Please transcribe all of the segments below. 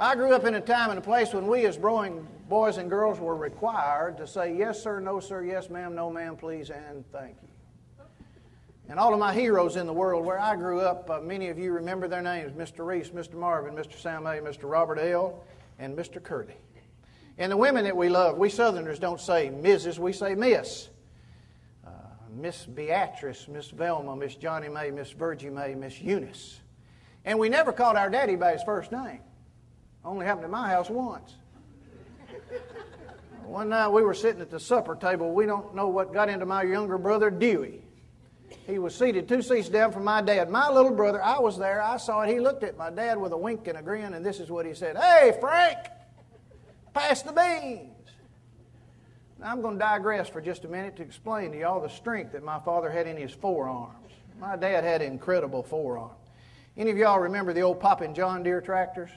I grew up in a time and a place when we as growing boys and girls were required to say yes sir, no sir, yes ma'am, no ma'am, please, and thank you. And all of my heroes in the world where I grew up, many of you remember their names, Mr. Reese, Mr. Marvin, Mr. Sam A., Mr. Robert L., and Mr. Curdy. And the women that we love, we Southerners don't say Mrs., we say Miss. Miss Beatrice, Miss Velma, Miss Johnny Mae, Miss Virgie Mae, Miss Eunice. And we never called our daddy by his first name. Only happened at my house once. One night we were sitting at the supper table. We don't know what got into my younger brother, Dewey. He was seated 2 seats down from my dad. My little brother, I was there. I saw it. He looked at my dad with a wink and a grin, and this is what he said. "Hey, Frank, pass the beans." Now, I'm going to digress for just a minute to explain to y'all the strength that my father had in his forearms. My dad had incredible forearms. Any of y'all remember the old poppin' John Deere tractors?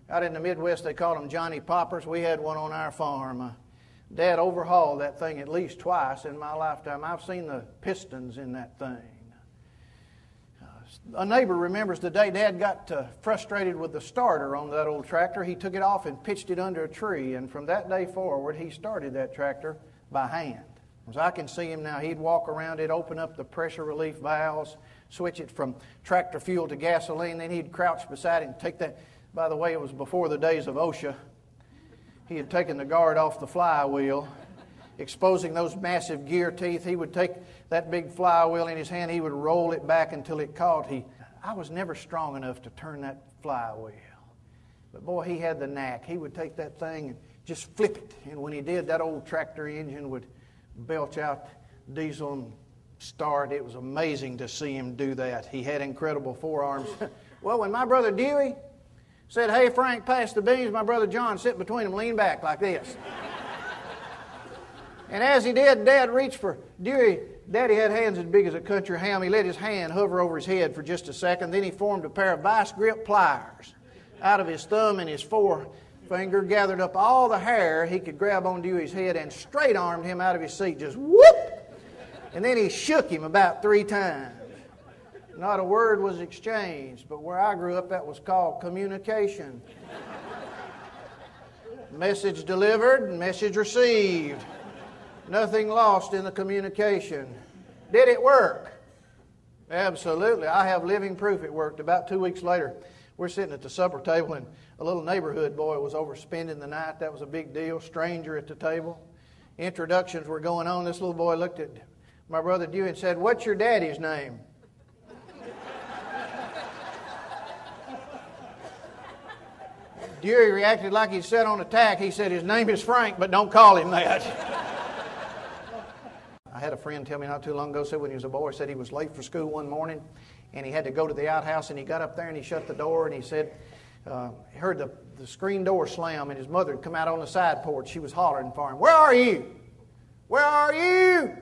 Out in the Midwest, they called them Johnny Poppers. We had one on our farm. Dad overhauled that thing at least twice in my lifetime. I've seen the pistons in that thing. A neighbor remembers the day Dad got frustrated with the starter on that old tractor. He took it off and pitched it under a tree, and from that day forward, he started that tractor by hand. As I can see him now, he'd walk around it, open up the pressure relief valves, switch it from tractor fuel to gasoline, then he'd crouch beside it and take that. By the way, it was before the days of OSHA. He had taken the guard off the flywheel, exposing those massive gear teeth. He would take that big flywheel in his hand. He would roll it back until it caught. I was never strong enough to turn that flywheel. But boy, he had the knack. He would take that thing and just flip it. And when he did, that old tractor engine would belch out diesel and start. It was amazing to see him do that. He had incredible forearms. Well, when my brother Dewey said, "Hey, Frank, pass the beans," my brother John sitting between them, leaned back like this. And as he did, Dad reached for Dewey. Daddy had hands as big as a country ham. He let his hand hover over his head for just a second. Then he formed a pair of vice grip pliers out of his thumb and his forefinger, gathered up all the hair he could grab on Dewey's head, and straight armed him out of his seat. Just whoop! And then he shook him about 3 times. Not a word was exchanged, but where I grew up, that was called communication. Message delivered, message received. Nothing lost in the communication. Did it work? Absolutely. I have living proof it worked. About 2 weeks later, we're sitting at the supper table, and a little neighborhood boy was over spending the night. That was a big deal. Stranger at the table. Introductions were going on. This little boy looked at my brother Dewey and said, "What's your daddy's name?" Dewey reacted like he'd set on attack. He said, "His name is Frank, but don't call him that." I had a friend tell me not too long ago, said when he was a boy, said he was late for school one morning, and he had to go to the outhouse, and he got up there and he shut the door, and he said he heard the screen door slam, and his mother had come out on the side porch. She was hollering for him, "Where are you? Where are you?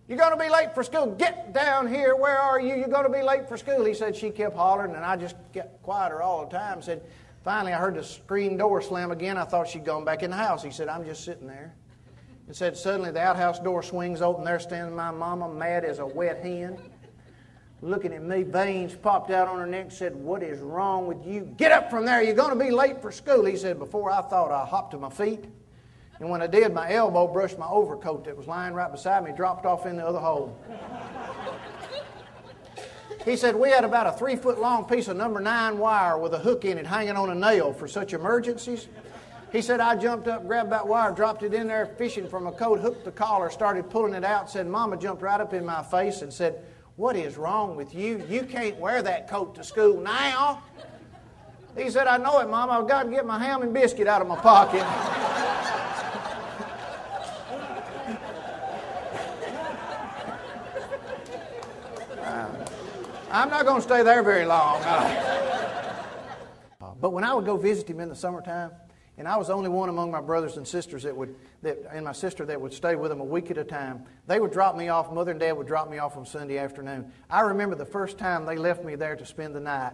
You're going to be late for school. Get down here. Where are you? You're going to be late for school." He said she kept hollering, and I just kept quieter all the time. Said, finally, I heard the screen door slam again. I thought she'd gone back in the house. He said, "I'm just sitting there." And said, suddenly the outhouse door swings open. There standing my mama, mad as a wet hen, looking at me. Veins popped out on her neck. Said, "What is wrong with you? Get up from there. You're going to be late for school." He said, before I thought, I hopped to my feet. And when I did, my elbow brushed my overcoat that was lying right beside me, dropped off in the other hole. He said, we had about a 3-foot-long piece of number 9 wire with a hook in it hanging on a nail for such emergencies. He said, I jumped up, grabbed that wire, dropped it in there, fishing for my coat, hooked the collar, started pulling it out. Said, Mama jumped right up in my face and said, "What is wrong with you? You can't wear that coat to school now." He said, "I know it, Mama. I've got to get my ham and biscuit out of my pocket." I'm not going to stay there very long. But when I would go visit him in the summertime, and I was the only one among my brothers and sisters and my sister that would stay with him a week at a time, they would drop me off. Mother and Dad would drop me off on Sunday afternoon. I remember the first time they left me there to spend the night,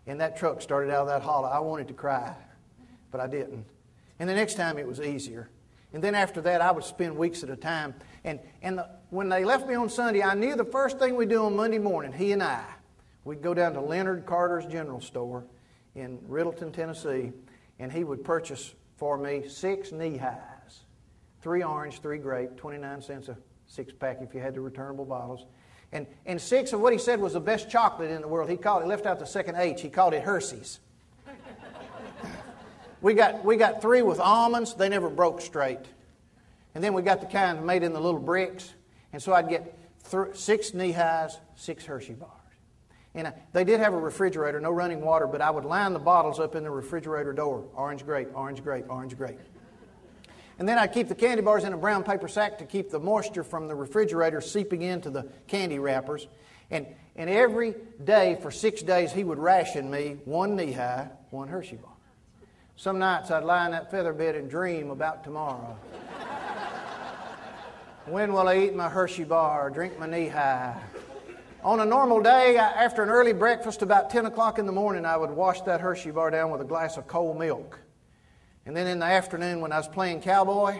and that truck started out of that hollow. I wanted to cry, but I didn't. And the next time it was easier. And then after that, I would spend weeks at a time. When they left me on Sunday, I knew the first thing we'd do on Monday morning, he and I, we'd go down to Leonard Carter's General Store in Riddleton, Tennessee, and he would purchase for me 6 knee-highs, 3 orange, 3 grape, 29 cents a 6-pack if you had the returnable bottles. And 6 of what he said was the best chocolate in the world. He left out the second H. He called it Hershey's. We got 3 with almonds. They never broke straight. And then we got the kind made in the little bricks. And so I'd get 6 knee-highs, 6 Hershey bars. And they did have a refrigerator, no running water, but I would line the bottles up in the refrigerator door. Orange grape, orange grape, orange grape. And then I'd keep the candy bars in a brown paper sack to keep the moisture from the refrigerator seeping into the candy wrappers. And every day for 6 days he would ration me 1 knee-high, 1 Hershey bar. Some nights I'd lie in that feather bed and dream about tomorrow. When will I eat my Hershey bar, drink my knee-high? On a normal day, after an early breakfast about 10 o'clock in the morning, I would wash that Hershey bar down with a glass of cold milk. And then in the afternoon when I was playing cowboy,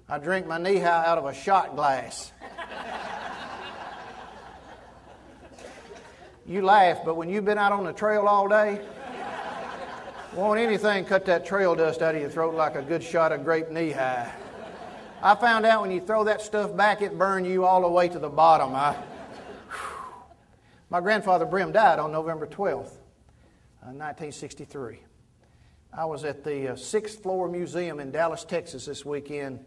I'd drink my knee-high out of a shot glass. You laugh, but when you've been out on the trail all day, won't anything cut that trail dust out of your throat like a good shot of grape knee-high. I found out when you throw that stuff back, it burned you all the way to the bottom. My grandfather Brim died on November 12th, 1963. I was at the 6th Floor Museum in Dallas, Texas this weekend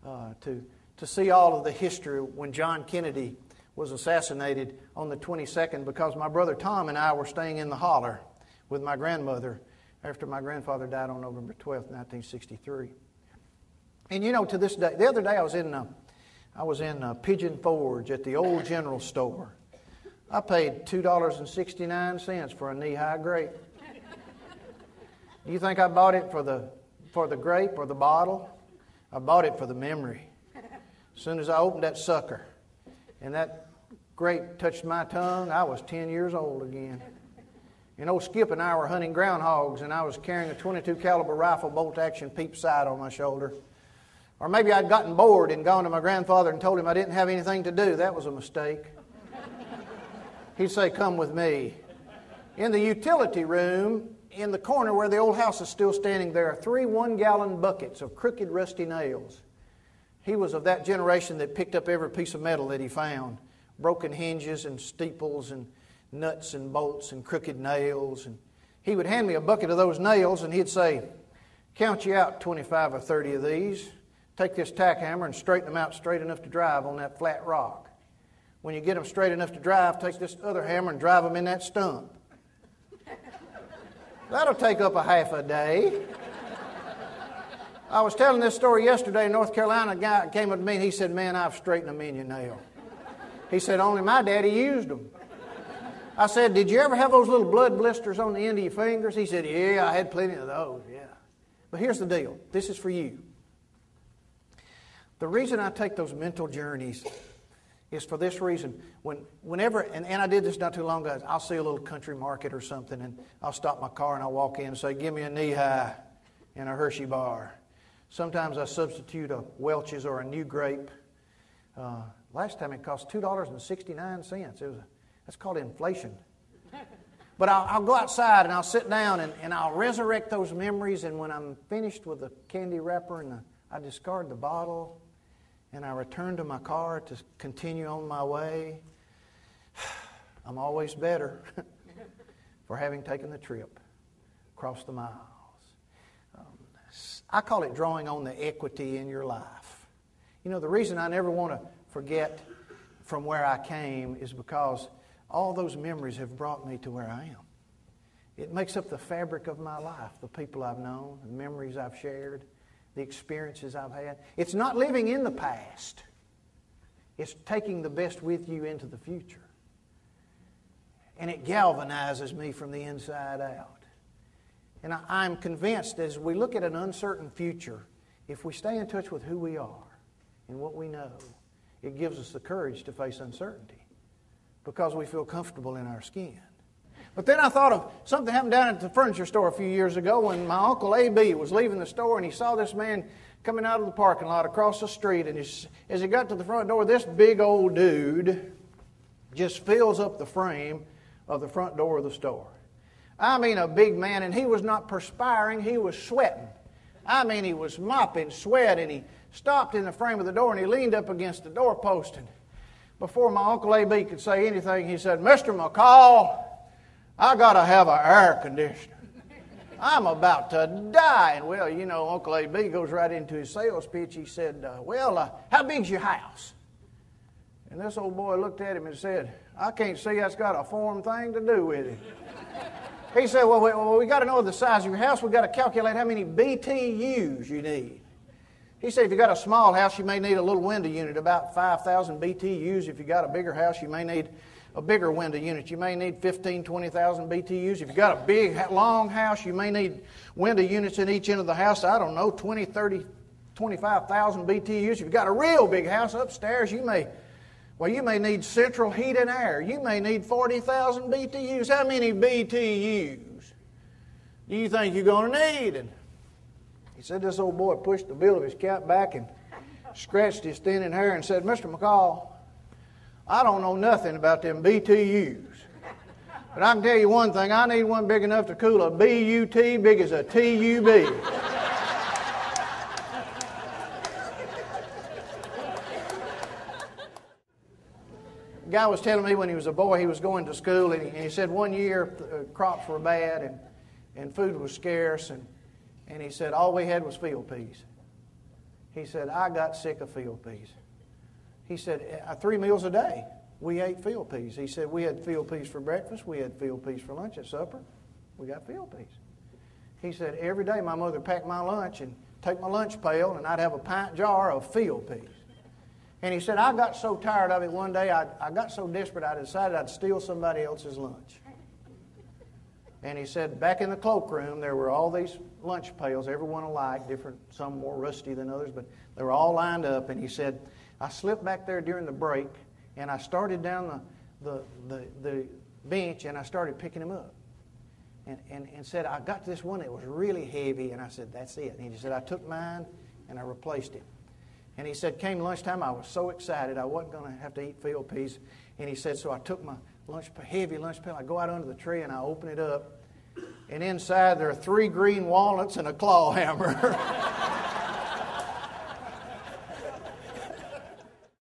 to see all of the history when John Kennedy was assassinated on the 22nd, because my brother Tom and I were staying in the holler with my grandmother after my grandfather died on November 12th, 1963. And you know, to this day, the other day I was in Pigeon Forge at the old general store. I paid $2.69 for a knee-high grape. Do you think I bought it for the grape or the bottle? I bought it for the memory. As soon as I opened that sucker and that grape touched my tongue, I was 10 years old again. And old Skip and I were hunting groundhogs, and I was carrying a .22 caliber rifle bolt-action peep sight on my shoulder. Or maybe I'd gotten bored and gone to my grandfather and told him I didn't have anything to do. That was a mistake. He'd say, "Come with me." In the utility room, in the corner where the old house is still standing, there are 3 one-gallon buckets of crooked, rusty nails. He was of that generation that picked up every piece of metal that he found. Broken hinges and steeples and nuts and bolts and crooked nails. And he would hand me a bucket of those nails and he'd say, "Count you out 25 or 30 of these. Take this tack hammer and straighten them out straight enough to drive on that flat rock. When you get them straight enough to drive, take this other hammer and drive them in that stump. That'll take up a half a day." I was telling this story yesterday in North Carolina. A guy came up to me and he said, "Man, I've straightened them in your nail." He said, "Only my daddy used them." I said, "Did you ever have those little blood blisters on the end of your fingers?" He said, "Yeah, I had plenty of those, yeah." But here's the deal. This is for you. The reason I take those mental journeys is for this reason. Whenever, and I did this not too long ago, I'll see a little country market or something, and I'll stop my car and I'll walk in and say, "Give me a knee-high and a Hershey bar." Sometimes I substitute a Welch's or a New Grape. Last time it cost $2.69. That's called inflation. But I'll go outside and I'll sit down and I'll resurrect those memories, and when I'm finished with the candy wrapper and I discard the bottle, and I return to my car to continue on my way, I'm always better for having taken the trip across the miles. I call it drawing on the equity in your life. You know, the reason I never want to forget from where I came is because all those memories have brought me to where I am. It makes up the fabric of my life, the people I've known, the memories I've shared, the experiences I've had. It's not living in the past. It's taking the best with you into the future. And it galvanizes me from the inside out. And I'm convinced as we look at an uncertain future, if we stay in touch with who we are and what we know, it gives us the courage to face uncertainty because we feel comfortable in our skin. But then I thought of something happened down at the furniture store a few years ago when my Uncle A.B. was leaving the store and he saw this man coming out of the parking lot across the street. And as he got to the front door, this big old dude just fills up the frame of the front door of the store. I mean, a big man, and he was not perspiring, he was sweating. I mean, he was mopping sweat, and he stopped in the frame of the door, and he leaned up against the doorpost. And before my Uncle A.B. could say anything, he said, "Mr. McCall, I got to have an air conditioner. I'm about to die." And well, you know, Uncle A.B. goes right into his sales pitch. He said, how big's your house? And this old boy looked at him and said, "I can't see that's got a foreign thing to do with it." He said, well, we got to know the size of your house. We got to calculate how many BTUs you need. He said, if you got a small house, you may need a little window unit, about 5,000 BTUs. If you got a bigger house, you may need a bigger window unit. You may need 15,000, 20,000 BTUs. If you got a big, long house, you may need window units in each end of the house. I don't know, 20, 30, 25,000 BTUs. If you got a real big house upstairs, you may need central heat and air. You may need 40,000 BTUs. How many BTUs do you think you're going to need? And he said this old boy pushed the bill of his cap back and scratched his thinning hair and said, "Mr. McCall, I don't know nothing about them BTUs. But I can tell you one thing. I need one big enough to cool a BUT big as a TUB." The guy was telling me when he was a boy, he was going to school, and he said one year crops were bad and food was scarce, and he said all we had was field peas. He said, I got sick of field peas. He said, 3 meals a day, we ate field peas. He said, we had field peas for breakfast, we had field peas for lunch. At supper, we got field peas. He said, every day my mother packed my lunch and take my lunch pail, and I'd have a pint jar of field peas. And he said, I got so tired of it one day, I got so desperate, I decided I'd steal somebody else's lunch. And he said, back in the cloakroom, there were all these lunch pails, everyone alike, different, some more rusty than others, but they were all lined up. And he said, I slipped back there during the break, and I started down the bench, and I started picking them up. And said, I got this one that was really heavy, and I said, that's it. And he said, I took mine, and I replaced it. And he said, came lunchtime, I was so excited I wasn't going to have to eat field peas. And he said, so I took my heavy lunch pail, I go out under the tree and I open it up. And inside there are 3 green walnuts and a claw hammer.